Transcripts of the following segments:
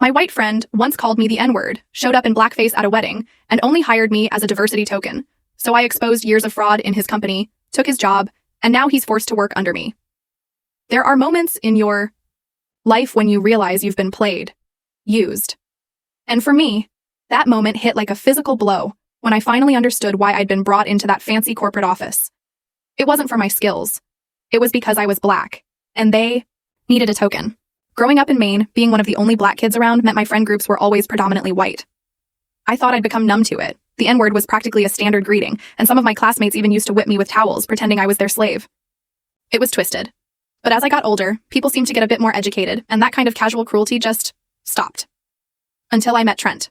My white friend once called me the N-word, showed up in blackface at a wedding, and only hired me as a diversity token. So I exposed years of fraud in his company, took his job, and now he's forced to work under me. There are moments in your life when you realize you've been played, used. And for me, that moment hit like a physical blow when I finally understood why I'd been brought into that fancy corporate office. It wasn't for my skills. It was because I was black, and they needed a token. Growing up in Maine, being one of the only black kids around meant my friend groups were always predominantly white. I thought I'd become numb to it. The N-word was practically a standard greeting, and some of my classmates even used to whip me with towels, pretending I was their slave. It was twisted. But as I got older, people seemed to get a bit more educated, and that kind of casual cruelty just stopped. Until I met Trent.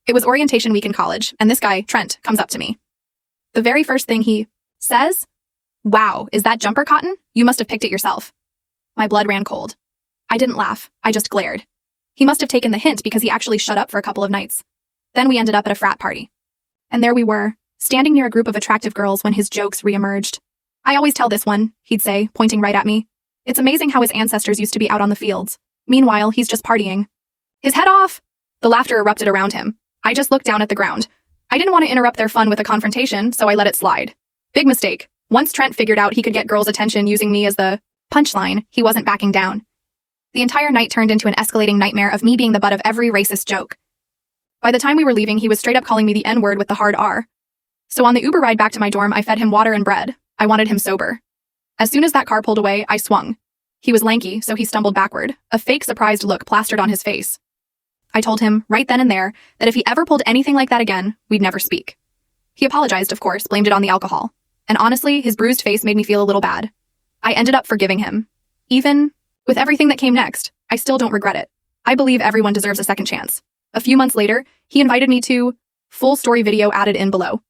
It was orientation week in college, and this guy, Trent, comes up to me. The very first thing he says, "Wow, is that jumper cotton? You must have picked it yourself." My blood ran cold. I didn't laugh, I just glared. He must have taken the hint because he actually shut up for a couple of nights. Then we ended up at a frat party. And there we were, standing near a group of attractive girls when his jokes re-emerged. "I always tell this one," he'd say, pointing right at me. "It's amazing how his ancestors used to be out on the fields. Meanwhile, he's just partying." "His head off!" The laughter erupted around him. I just looked down at the ground. I didn't want to interrupt their fun with a confrontation, so I let it slide. Big mistake. Once Trent figured out he could get girls' attention using me as the punchline, he wasn't backing down. The entire night turned into an escalating nightmare of me being the butt of every racist joke. By the time we were leaving, he was straight up calling me the N-word with the hard R. So on the Uber ride back to my dorm, I fed him water and bread. I wanted him sober. As soon as that car pulled away, I swung. He was lanky, so he stumbled backward, a fake surprised look plastered on his face. I told him, right then and there, that if he ever pulled anything like that again, we'd never speak. He apologized, of course, blamed it on the alcohol. And honestly, his bruised face made me feel a little bad. I ended up forgiving him. Even with everything that came next, I still don't regret it. I believe everyone deserves a second chance. A few months later, he invited me to full story video added in below.